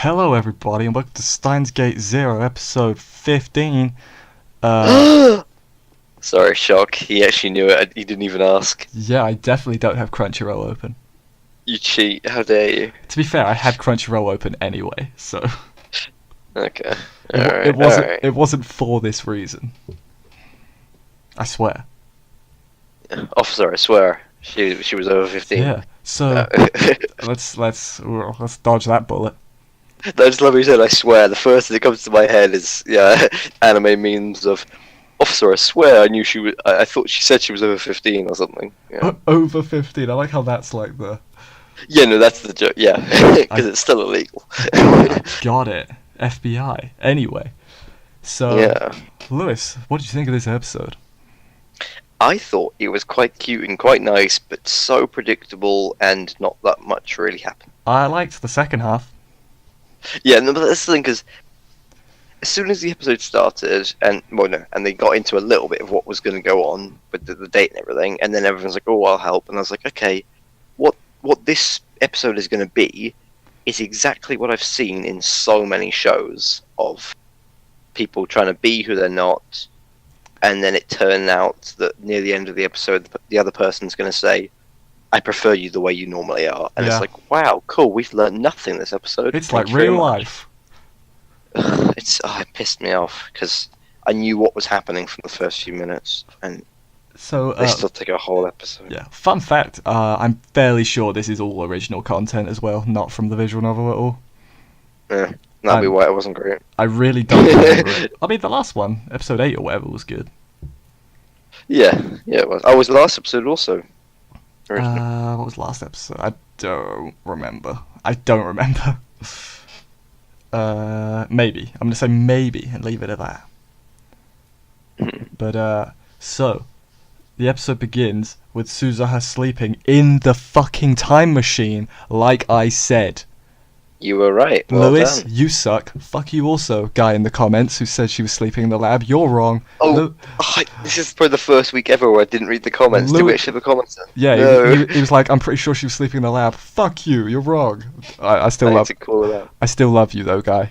Hello, everybody, and welcome to Steins Gate Zero, episode 15. Uh, Sorry, shock. He actually knew it. He didn't even ask. yeah, I definitely don't have Crunchyroll open. You cheat. How dare you? To be fair, I had Crunchyroll open anyway, so Okay. it wasn't for this reason. I swear. Officer, I swear. She was over 15. Yeah. So let's dodge that bullet. I just love what you said, I swear. The first thing that comes to my head is, anime memes of, Officer, I swear I knew she was, I thought she said she was over 15 or something. Yeah, Over 15. I like how that's like the. yeah, no, that's the joke, yeah. Because it's still illegal. Got it. FBI. Anyway. So, Yeah. Lewis, what did you think of this episode? I thought it was quite cute and quite nice, but so predictable and not that much really happened. I liked the second half. Yeah, no, but that's the thing, because as soon as the episode started, and they got into a little bit of what was going to go on with the date and everything, and then everyone's like, "Oh, I'll help," and I was like, "Okay, what this episode is going to be is exactly what I've seen in so many shows of people trying to be who they're not, and then it turned out that near the end of the episode, the other person's going to say, I prefer you the way you normally are," and it's like, wow, cool, we've learned nothing this episode. It's like real life. It pissed me off because I knew what was happening from the first few minutes, and So, they still take a whole episode. yeah. Fun fact, I'm fairly sure this is all original content as well, not from the visual novel at all. Yeah, that'd be why it wasn't great. I really don't remember it. I mean, the last one, episode 8 or whatever, was good. Yeah, it was. Oh, was the last episode also original? What was the last episode? I don't remember. Maybe. I'm gonna say maybe and leave it at that. But, so, the episode begins with Suzuha sleeping in the fucking time machine, like I said. You were right. Well Lewis, done. you suck. Fuck you also, guy in the comments who said she was sleeping in the lab. You're wrong. This is probably the first week ever where I didn't read the comments. Did we actually have a comment then? Yeah, No. he was like, I'm pretty sure she was sleeping in the lab. Fuck you, you're wrong. I still I love. need to call it out. I still love you though, guy.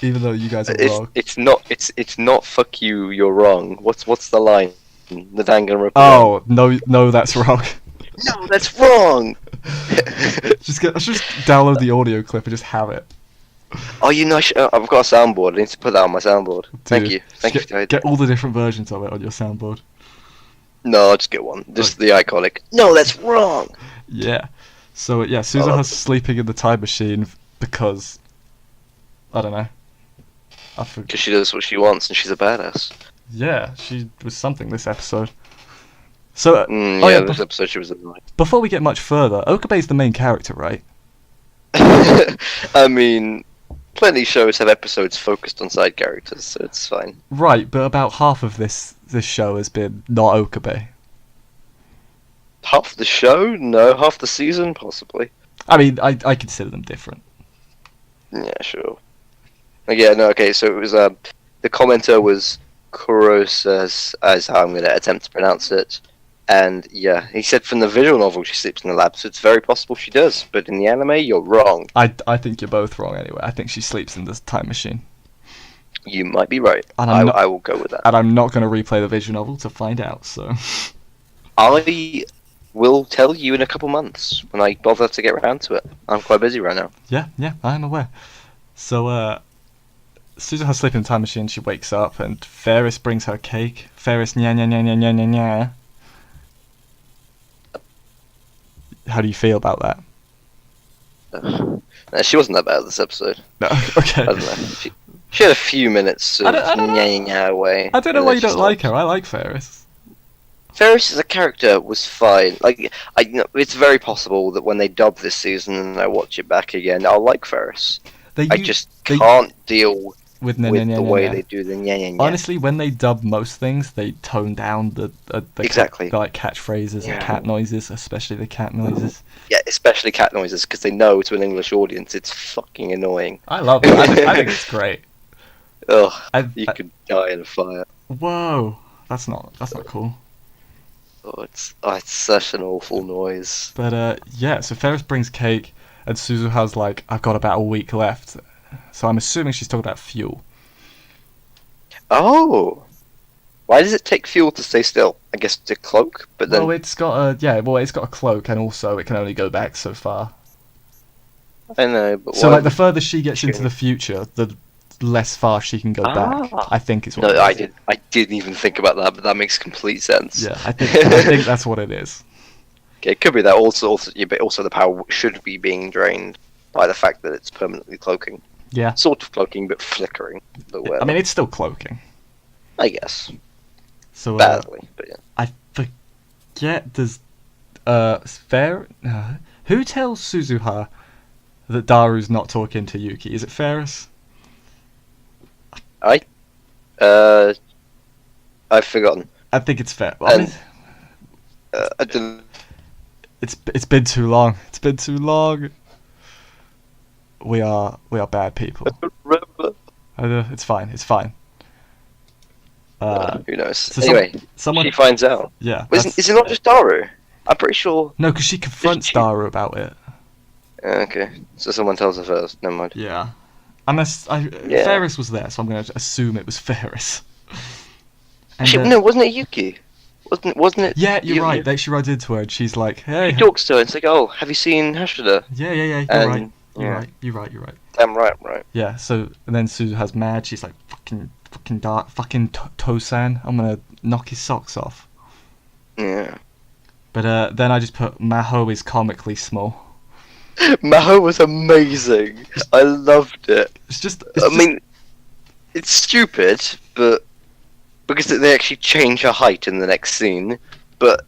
Even though you guys are wrong. It's not fuck you, you're wrong. What's the line? The Danganronpa. Oh no, that's wrong. No, that's wrong. just download the audio clip and just have it. Oh, I've got a soundboard. I need to put that on my soundboard. Thank you for the idea. Get all the different versions of it on your soundboard. No, I'll just get one. Just the iconic. No, that's wrong. Yeah. So yeah, Suzuha's sleeping in the time machine because I don't know. Because she does what she wants and she's a badass. Yeah, she was something this episode. So This episode she was annoying. Before we get much further, Okabe's the main character, right? I mean, plenty of shows have episodes focused on side characters, so it's fine. Right, but about half of this show has been not Okabe. Half the show? No. Half the season? Possibly. I mean, I consider them different. Yeah, sure. Yeah, no, okay, so it was, the commenter was Kuros, as how I'm going to attempt to pronounce it. And yeah, he said from the visual novel she sleeps in the lab, so it's very possible she does. But in the anime, you're wrong. I think you're both wrong anyway. I think she sleeps in this time machine. You might be right. And I will go with that. And I'm not going to replay the visual novel to find out, so... I will tell you in a couple months when I bother to get around to it. I'm quite busy right now. Yeah, I'm aware. So, Suzuha's sleeping in the time machine, she wakes up, and Ferris brings her cake. Ferris, nya nya nya nya nya nya nya. How do you feel about that? She wasn't that bad this episode. No, okay. I don't know. She had a few minutes of nya away. I don't know why you don't like her. I like Ferris. Ferris as a character was fine. It's very possible that when they dub this season and I watch it back again, I'll like Ferris. I just can't deal with the way they do the nya nya nya. Honestly, when they dub most things, they tone down the exactly the like catchphrases and cat noises, especially the cat noises. Yeah, especially cat noises, because they know to an English audience it's fucking annoying. I love it. I think it's great. Ugh, you could die in a fire. Whoa, that's not cool. Oh, it's such an awful noise. But yeah, so Ferris brings cake. and Suzuha's like, I've got about a week left. So I'm assuming she's talking about fuel. Oh, why does it take fuel to stay still? I guess to cloak, but then Well, it's got a cloak, and also it can only go back so far. I know. But So why like the would further she gets she into the future, the less far she can go back. I think it's what. No, it is. I didn't even think about that, but that makes complete sense. Yeah, I think that's what it is. Okay, it could be that yeah, but also the power should be being drained by the fact that it's permanently cloaking. Yeah. Sort of cloaking, but flickering. But I mean, it's still cloaking. I guess So badly, but yeah. I forget. Does who tells Suzuha that Daru's not talking to Yuki? Is it Ferris? I've forgotten. I think it's fair. And- I didn't. It's been too long. It's been too long. We are bad people. Remember. It's fine. It's fine. Who knows? So Anyway, someone she finds out. yeah. Is it not just Daru? I'm pretty sure. No, because she confronts she- Daru about it. Okay, so someone tells her first. Never mind. Yeah. Unless Yeah. Ferris was there, so I'm going to assume it was Ferris. And, Actually, no, wasn't it Yuki? Wasn't it? Yeah, you're Yu- right. She runs into her and she's like, "Hey." He talks to her and it's like, "Oh, have you seen Hashida?" Yeah. You're And- right. yeah. You're right. Damn right. Yeah. So and then Suzu has mad. She's like, "Fucking dark, fucking Tosan. I'm gonna knock his socks off." Yeah. But then I just put Maho is comically small. Maho was amazing. I loved it. I mean, it's stupid, but because they actually change her height in the next scene, but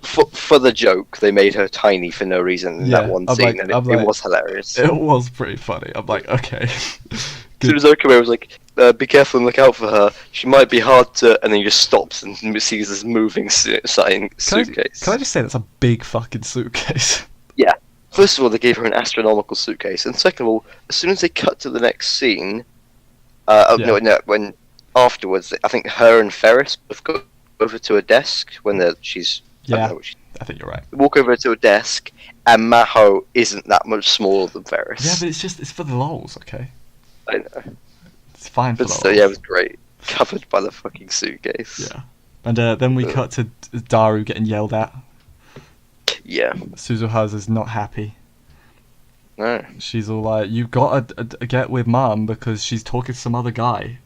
for the joke, they made her tiny for no reason in that one I'm scene, like- and I'm it like- was hilarious. it was pretty funny. I'm like, okay. As soon as Okame was like, "Be careful and look out for her. She might be hard to," and then he just stops and sees this moving suitcase. Can I just say that's a big fucking suitcase? First of all, they gave her an astronomical suitcase, and second of all, as soon as they cut to the next scene, when afterwards, I think her and Ferris both go over to a desk when she's. I don't Yeah, know what I think you're right. walk over to a desk, and Maho isn't that much smaller than Ferris. Yeah, but it's for the lols, okay? I know. It's fine for But the still, lols. yeah, it was great. Covered by the fucking suitcase. Yeah. And then we cut to Daru getting yelled at. Yeah. Suzuha's not happy. No. She's all like, "You've got to get with Mum because she's talking to some other guy."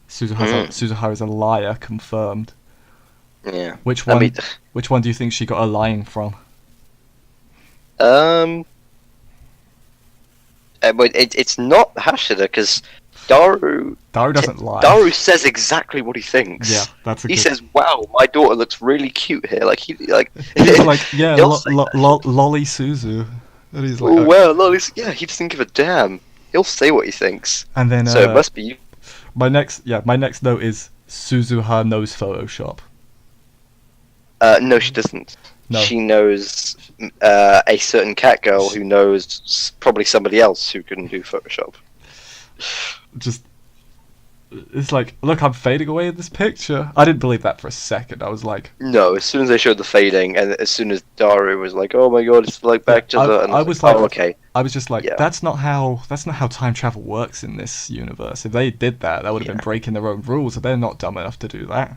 Suzuha is a liar, confirmed. Yeah. Which I one? mean, Which one do you think she got her lying from? but it's not Hashida because Daru Doesn't lie. Daru says exactly what he thinks. Yeah, that's a He good. says, "Wow, my daughter looks really cute here." Like He's like, yeah, He'll say that. lolly Suzu, and he's like, "Oh "Okay." well, no, yeah." He doesn't give a damn. He'll say what he thinks. And then So it must be you. my next note is Suzuha knows Photoshop. No, she doesn't. No. She knows a certain cat girl who knows probably somebody else who can do Photoshop. Just, it's like, look, I'm fading away in this picture. I didn't believe that for a second. I was like, No, as soon as they showed the fading, and as soon as Daru was like, "Oh my god, it's like back to the," and I was like, "Oh, okay." I was just like, Yeah. that's not how time travel works in this universe. If they did that, that would have Yeah. been breaking their own rules. So they're not dumb enough to do that.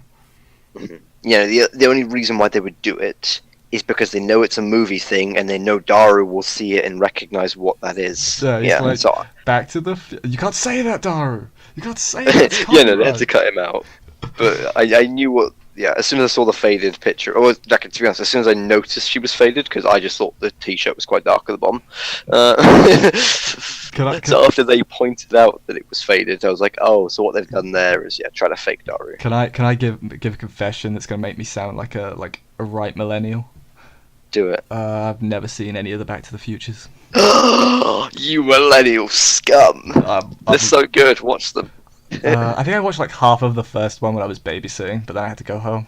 Yeah, the only reason why they would do it is because they know it's a movie thing, and they know Daru will see it and recognize what that is. Yeah, he's like, so Back to the. You can't say that, Daru. You can't say that. It's yeah, no, they had copyright. to cut him out. But I knew what. Yeah, as soon as I saw the faded picture, or like, to be honest, as soon as I noticed she was faded, because I just thought the t-shirt was quite dark at the bottom. So after they pointed out that it was faded, I was like, "Oh, so what they've done there is try to fake Daru." Can I give a confession that's gonna make me sound like a right millennial? Do it. I've never seen any of the Back to the Futures. You millennial scum! They're so good. Watch them. I think I watched like half of the first one when I was babysitting, but then I had to go home.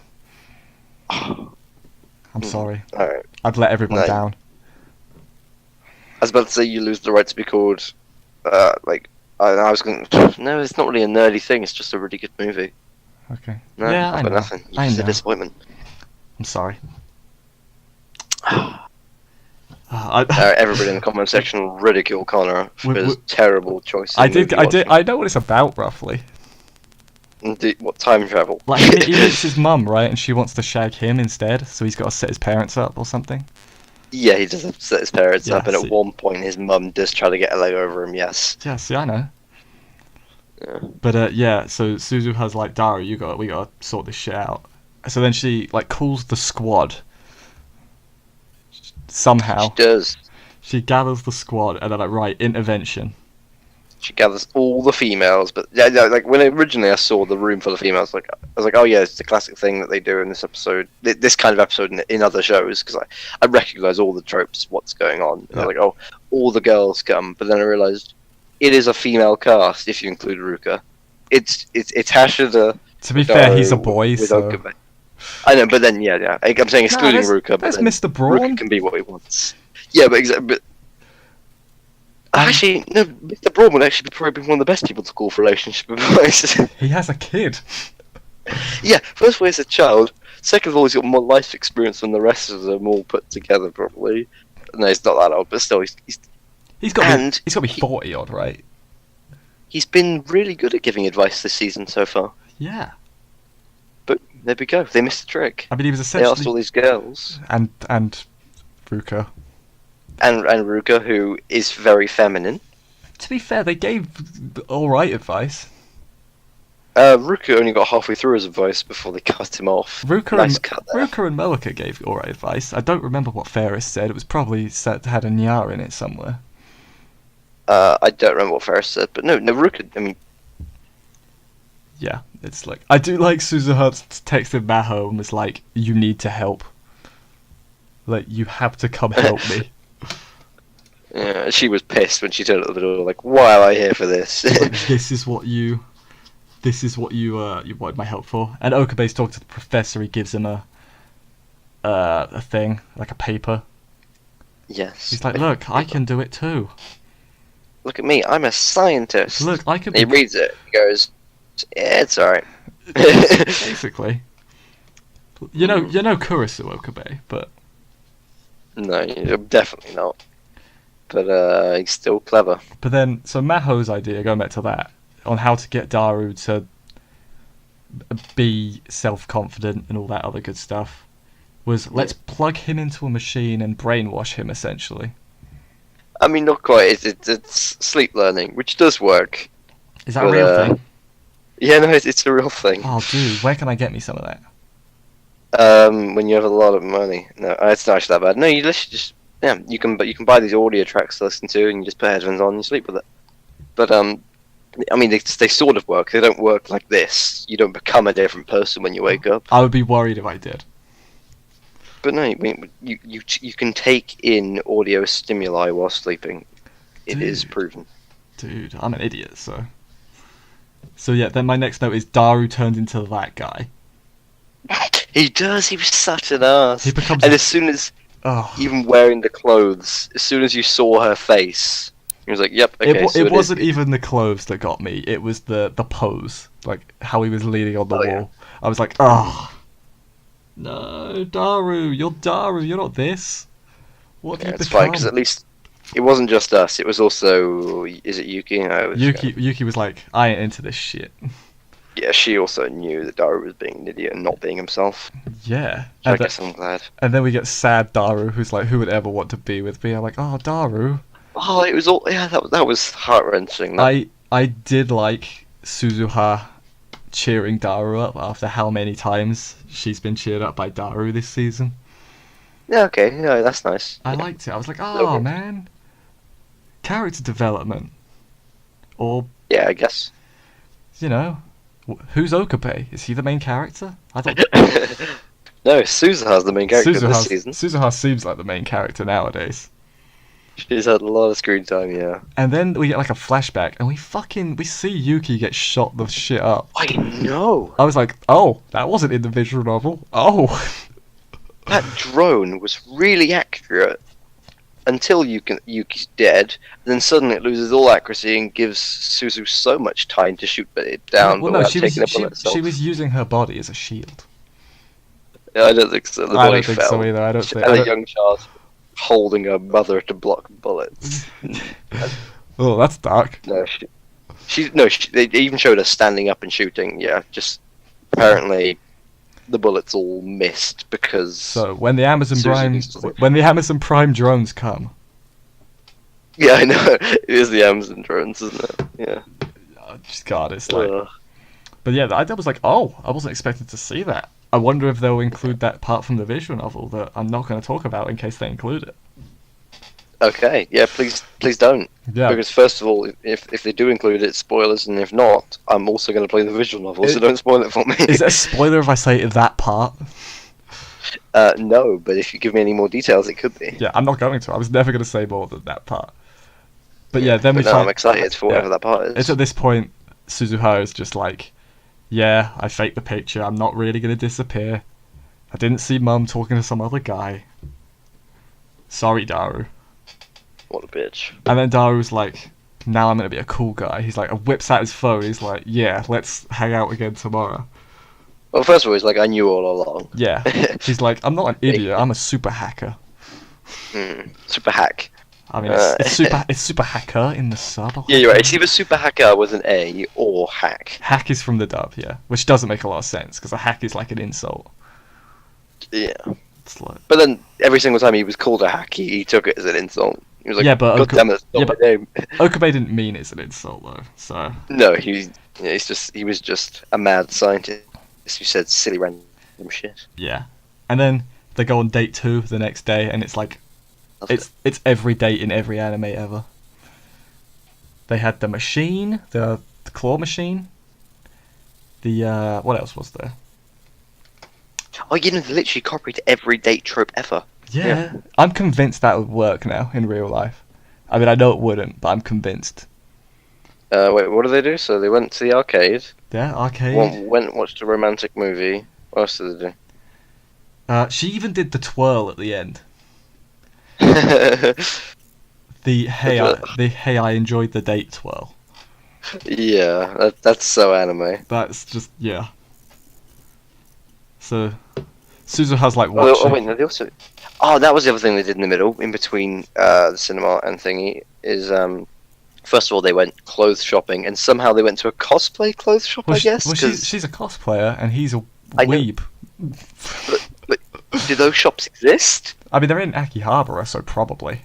I'm sorry. Alright. I've let everyone No. down. I was about to say you lose the right to be called, I was going to... No, it's not really a nerdy thing, it's just a really good movie. Okay. No, Yeah, I but know. nothing. I It's a know. disappointment. I'm sorry. Everybody in the comment section will ridicule Connor for his terrible choice. I know what it's about roughly. What, time travel? Like he meets his mum, right, and she wants to shag him instead, so he's got to set his parents up or something. Yeah, he does have to set his parents up, and see. at one point his mum does try to get a leg over him. Yes. Yeah, see, I know. Yeah. But yeah, so Suzuha's like, Daru, we gotta sort this shit out. So then she like calls the squad. Somehow. She does. She gathers the squad and they're like, right, intervention. She gathers all the females, but yeah, like when originally I saw the room full of females, like I was like, oh yeah, it's the classic thing that they do in this episode, this kind of episode in other shows, because I recognise all the tropes, what's going on. And I was like, oh, all the girls come, but then I realised it is a female cast if you include Ruka. It's Hashida. To be fair, he's a boy, so. Okabe. I know, but then yeah, I'm saying excluding Ruka, but then Mr. Braun. Ruka can be what he wants. Yeah, but actually, no, Mr. Braun would actually probably be one of the best people to call for relationship advice. He has a kid. Yeah, first of all, he's a child. Second of all, he's got more life experience than the rest of them all put together, probably. No, he's not that old, but still, he's got to be 40 odd, right? He's been really good at giving advice this season so far. Yeah. But there we go. They missed the trick. I mean, he was essentially. They asked all these girls. And Ruka. And Ruka, who is very feminine. To be fair, they gave alright advice. Ruka only got halfway through his advice before they cut him off. Ruka and Moeka gave alright advice. I don't remember what Ferris said. It was probably had a nya in it somewhere. I don't remember what Ferris said, but no, Ruka, I mean... Yeah, it's like... I do like Suzuha texted Maho and was like, you need to help. Like, you have to come help me. Yeah, she was pissed when she turned at the door, like, why am I here for this? This is what you wanted my help for. And Okabe's talking to the professor. He gives him a thing, like a paper. Yes. He's like, look, I can do it too. Look at me, I'm a scientist. Look, I can. He reads it. He goes, yeah, it's alright. Basically, you know Kurisu Okabe, but no, definitely not. But he's still clever. But then, so Maho's idea, going back to that, on how to get Daru to be self-confident and all that other good stuff, was let's plug him into a machine and brainwash him, essentially. I mean, not quite. It's sleep learning, which does work. Is that a real thing? Yeah, no, it's a real thing. Oh, dude, where can I get me some of that? When you have a lot of money. No, it's not actually that bad. No, you literally just you can buy these audio tracks to listen to, and you just put headphones on and you sleep with it. But I mean, they sort of work. They don't work like this. You don't become a different person when you wake up. I would be worried if I did. But no, you can take in audio stimuli while sleeping. It is proven. Dude, I'm an idiot, so. So yeah, then my next note is Daru turned into that guy. He does. He was such an ass. He becomes. And as soon as, even wearing the clothes, as soon as you saw her face, he was like, "Yep." Okay. It wasn't even the clothes that got me. It was the pose, like how he was leaning on the wall. Yeah. I was like, oh. No, Daru, you're not this. What have you become? It's fine, because at least it wasn't just us, it was also, is it Yuki? No, Yuki was like, I ain't into this shit. Yeah, she also knew that Daru was being an idiot and not being himself. Yeah. So I guess I'm glad. And then we get sad Daru, who's like, who would ever want to be with me? I'm like, oh, Daru. Oh, it was all, yeah, that was heart-wrenching. I did like Suzuha cheering Daru up after how many times she's been cheered up by Daru this season. Yeah, okay, yeah, that's nice. I liked it. I was like, oh man, character development. Or yeah, I guess. You know, who's Okabe? Is he the main character? I thought. No, Suzuha's the main character this season. Suzuha seems like the main character nowadays. She's had a lot of screen time, yeah. And then we get like a flashback, and we see Yuki get shot the shit up. I know. I was like, oh, that wasn't in the visual novel. Oh. That drone was really accurate until Yuki's dead, and then suddenly it loses all accuracy and gives Suzu so much time to shoot it down. Well, no, she was using her body as a shield. Yeah, I don't think so. The body fell. So either. I don't think. A young child. holding her mother to block bullets. Oh, that's dark. No, they even showed her standing up and shooting. Yeah, just apparently the bullets all missed because. So when the Amazon Susie Prime, needs to live. when the Amazon Prime drones come, Yeah, I know. It is the Amazon drones, isn't it? Yeah. oh, just God, it's like. Ugh. But yeah, I was like, oh, I wasn't expecting to see that. I wonder if they'll include that part from the visual novel that I'm not going to talk about in case they include it. Okay, yeah, please don't. Yeah. Because first of all, if they do include it, spoilers, and if not, I'm also going to play the visual novel, so don't spoil it for me. Is it a spoiler if I say that part? No, but if you give me any more details, it could be. Yeah, I'm not going to. I was never going to say more than that part. But yeah, then we no, find. I'm excited for whatever that part is. It's at this point, Suzuha is just like, yeah, I faked the picture. I'm not really going to disappear. I didn't see Mum talking to some other guy. Sorry, Daru. What a bitch. And then Daru's like, now I'm going to be a cool guy. He's like, whips out his phone. He's like, yeah, let's hang out again tomorrow. Well, first of all, he's like, I knew all along. Yeah. He's like, I'm not an idiot. I'm a super hacker. Super hack. I mean, it's super hacker in the sub. Yeah, you're right. It's either super hacker with an A or hack. Hack is from the dub, yeah, which doesn't make a lot of sense because a hack is like an insult. Yeah. It's like, But then every single time he was called a hack, he took it as an insult. He was like, yeah, but God damn it, that's not my name. Okabe didn't mean it's an insult though, so No, he was just a mad scientist who said silly random shit. yeah. And then they go on date 2 the next day, and it's like it's every date in every anime ever. They had the machine, the claw machine. The what else was there? Oh, you know, they literally copied every date trope ever. Yeah. I'm convinced that would work now in real life. I mean, I know it wouldn't, but I'm convinced. Wait, what did they do? So they went to the arcade. Yeah, arcade. Went and watched a romantic movie. What else did they do? She even did the twirl at the end. Yeah, The hey, I enjoyed the date twirl. that's so anime. That's just, yeah. So, Suzuha's like watching. Oh wait, no, they also. Oh, that was the other thing they did in the middle, in between the cinema and thingy. Is first of all they went clothes shopping, and somehow they went to a cosplay clothes shop. Well, I guess. she's a cosplayer and he's a I know. weeb. But do those shops exist? I mean, they're in Akihabara, so probably.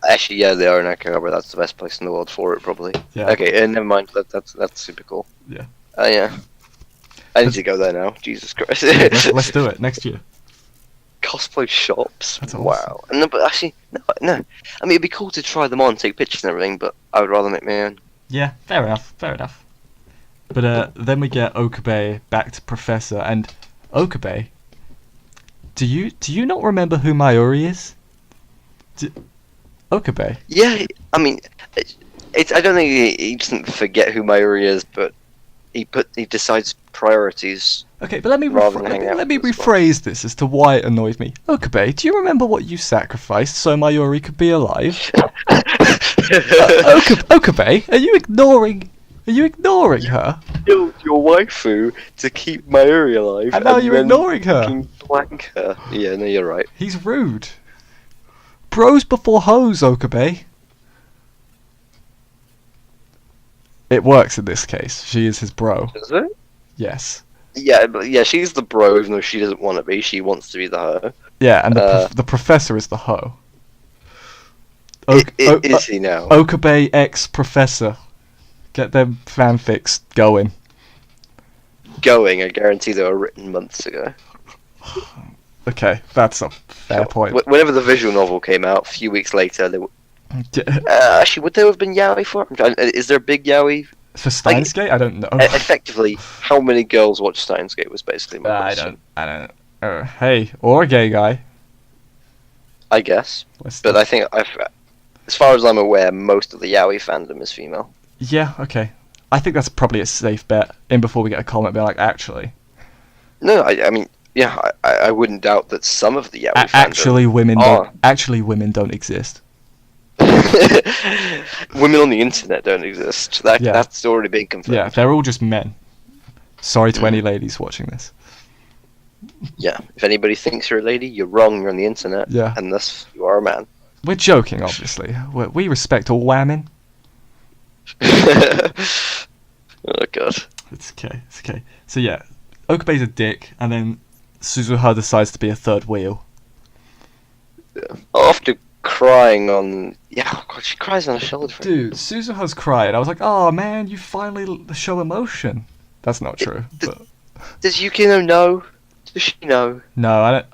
Actually, yeah, they are in Akihabara. That's the best place in the world for it, probably. Yeah. Okay, never mind. That's super cool. Yeah. Yeah. I need to go there now. Jesus Christ. Let's do it next year. Cosplay shops. That's awesome. Wow. No, but actually, no. I mean, it'd be cool to try them on, take pictures and everything, but I would rather make my own. Yeah, fair enough. But then we get Okabe back to Professor, and Okabe, do you not remember who Mayuri is? Okabe. Yeah, I mean, I don't think he doesn't forget who Mayuri is, but he decides priorities. Okay, but let me Rather than hang out let me with this rephrase this as to why it annoys me. Okabe, do you remember what you sacrificed so Mayuri could be alive? Okabe, are you ignoring her? Killed your waifu to keep Mayuri alive, And now you're then ignoring her. fucking blank her. Yeah, no, you're right. He's rude. Bros before hoes, Okabe. It works in this case. She is his bro. Is it? Yes. Yeah, but yeah, she's the bro, even though she doesn't want to be. She wants to be the hoe. Yeah, and the professor is the hoe. Is he now? Okabe X Professor. Get them fanfics going. Going, I guarantee they were written months ago. Okay, that's a fair point. Whenever the visual novel came out, a few weeks later, they were... actually, would there have been yaoi for it? Is there a big yaoi? For Steins Gate? I don't know. Effectively, how many girls watch Steins Gate was basically my question. I don't. Hey, or a gay guy. I guess. But I think, as far as I'm aware, most of the yaoi fandom is female. Yeah, okay. I think that's probably a safe bet. In before we get a comment being like, actually. No, I mean, yeah, I wouldn't doubt that some of the yaoi fandom actually women don't exist. Women on the internet don't exist. That's already been confirmed. Yeah, they're all just men. Sorry to any ladies watching this. Yeah. If anybody thinks you're a lady, you're wrong. You're on the internet, Yeah. and thus you are a man. We're joking, obviously. We respect all women. Oh god. It's okay. It's okay. So yeah, Okabe's a dick, and then Suzuha decides to be a third wheel. Yeah. After crying on, oh god, she cries on her shoulder. Dude, Suzuha's crying. I was like, oh man, you finally show emotion. That's not true. But Does Yukino know? Does she know? no, I don't.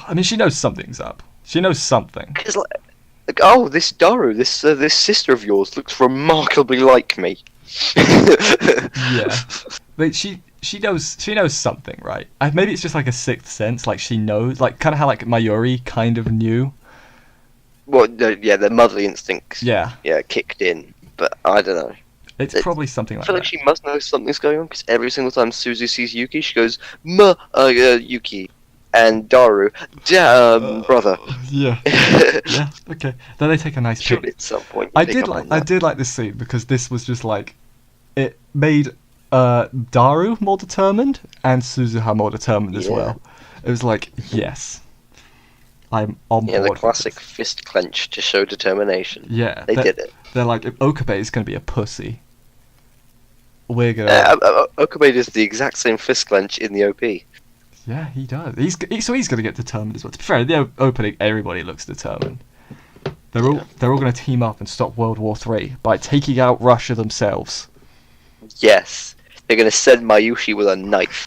I mean, she knows something's up. She knows something. Because like, oh, this Daru, this sister of yours looks remarkably like me. Yeah, but she knows something, right? Maybe it's just like a sixth sense. Like she knows, like kind of how like Mayuri kind of knew. Well, the motherly instincts. Yeah, Kicked in, but I don't know. it's probably something I like feel that. like she must know something's going on because every single time Suzu sees Yuki, she goes, Yuki, and Daru, brother. Yeah, yeah. Okay. Then they take a nice Surely pic. at some point. I pick did up like on I that. did like this scene because this was just like it made Daru more determined and Suzuha more determined as Yeah. well. It was like, yes, I'm on Yeah, board. the with classic this. fist clench to show determination. Yeah, They did it. They're like, if Okabe is going to be a pussy, we're gonna. Okabe does the exact same fist clench in the OP. Yeah, he does. So he's going to get determined as well. To be fair, in the opening, everybody looks determined. They're all going to team up and stop World War III by taking out Russia themselves. Yes, they're gonna send Mayushi with a knife.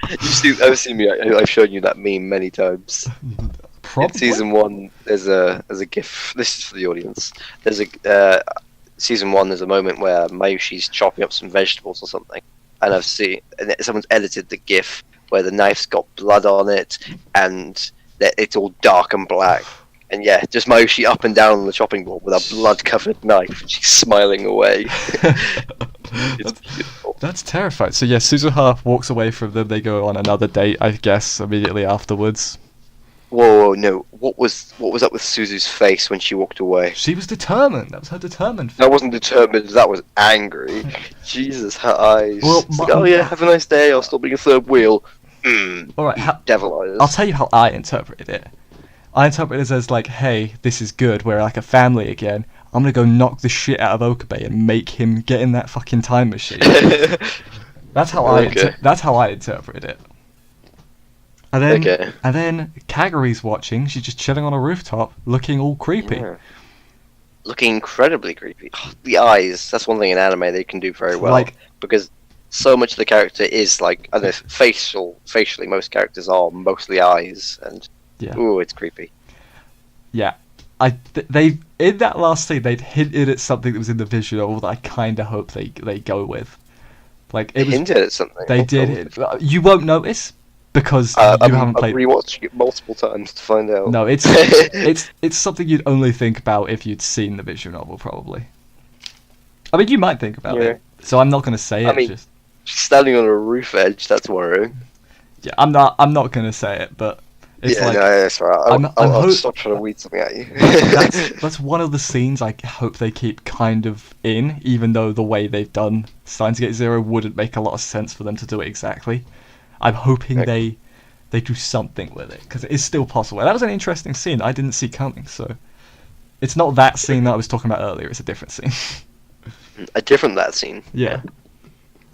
I've seen me. I've shown you that meme many times. Probably. In season 1, there's a GIF. This is for the audience. There's a season 1. There's a moment where Mayushi's chopping up some vegetables or something, and someone's edited the GIF where the knife's got blood on it, and it's all dark and black. And yeah, just Mayushi up and down on the chopping board with a blood-covered knife, and she's smiling away. It's beautiful. That's terrifying. So yeah, Suzuha walks away from them. They go on another date, I guess, immediately afterwards. Whoa, no! What was up with Suzu's face when she walked away? She was determined. That was her determined. That wasn't determined. That was angry. Jesus, her eyes. Well, It's like, oh yeah, have a nice day. I'll stop being a third wheel. All right, Devil eyes. I'll tell you how I interpreted it. I interpreted it as like, hey, this is good. We're like a family again. I'm gonna go knock the shit out of Okabe and make him get in that fucking time machine. That's how Okay. that's how I interpreted it. And then Okay. and then Kaguri's watching. She's just chilling on a rooftop, looking all creepy. Yeah. Looking incredibly creepy. The eyes. That's one thing in anime they can do very well. Like- because so much of the character is like, I don't know, facially most characters are mostly eyes, and Yeah. ooh, it's creepy. Yeah, they in that last scene they'd hinted at something that was in the visual that I kind of hope they go with. Like They it was, hinted at something. they Oh, did. God. You won't notice because you I'm haven't played. rewatching it multiple times to find out. No, it's something you'd only think about if you'd seen the visual novel, probably. I mean, you might think about Yeah. it, so I'm not going to say I it. mean- Just Standing on a roof edge, that's worrying. yeah, I'm not going to say it, but it's yeah, like no, that's right. I'll ho- stop trying to weed something at you. that's one of the scenes I hope they keep kind of in, even though the way they've done Steins Gate Zero wouldn't make a lot of sense for them to do it exactly. I'm hoping Okay. they do something with it because it is still possible. That was an interesting scene I didn't see coming. So it's not that scene that I was talking about earlier. It's a different scene. A different that scene. Yeah.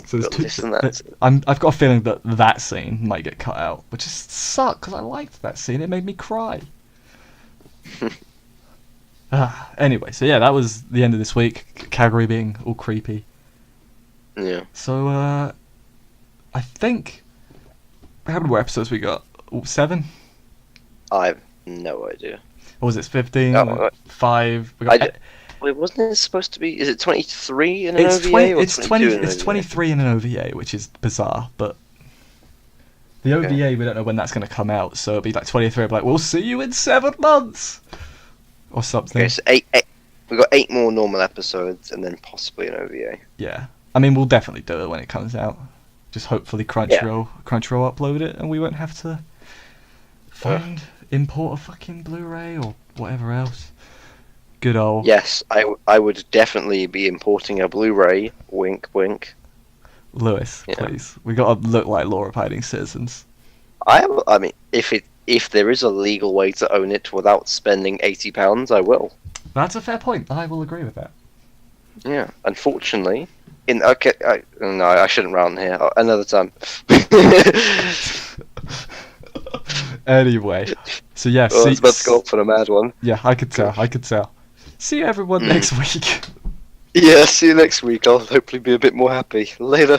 So there's Got this and that that- scene. I've got a feeling that scene might get cut out, which just sucks because I liked that scene. It made me cry. Anyway, so yeah, that was the end of this week. Kaguri being all creepy. Yeah. So I think how many more episodes we got? 7? I have no idea. Or was it 15? Oh, 5? We I got, d- Wait, wasn't it supposed to be? Is it 23 in an it's OVA 20. or It's 22 in an It's OVA? 23 in an OVA, which is bizarre, but. The Okay. OVA, we don't know when that's going to come out, so it'll be like 23. It'll be like, we'll see you in 7 months! Or something. Okay, so eight. We got 8 more normal episodes and then possibly an OVA. Yeah. I mean, we'll definitely do it when it comes out. Just hopefully Crunchyroll upload it and we won't have to import a fucking Blu-ray or whatever else. Good old. Yes, I would definitely be importing a Blu-ray. Wink, wink. Lewis, Yeah. please. We gotta look like law-abiding citizens. I mean, if there is a legal way to own it without spending £80, I will. That's a fair point. I will agree with that. Yeah. Unfortunately, no, I shouldn't round here. Another time. Anyway, so yeah, I was about to go up for a mad one. Yeah, I could tell. I could tell. See everyone next week. Yeah, see you next week. I'll hopefully be a bit more happy. Later.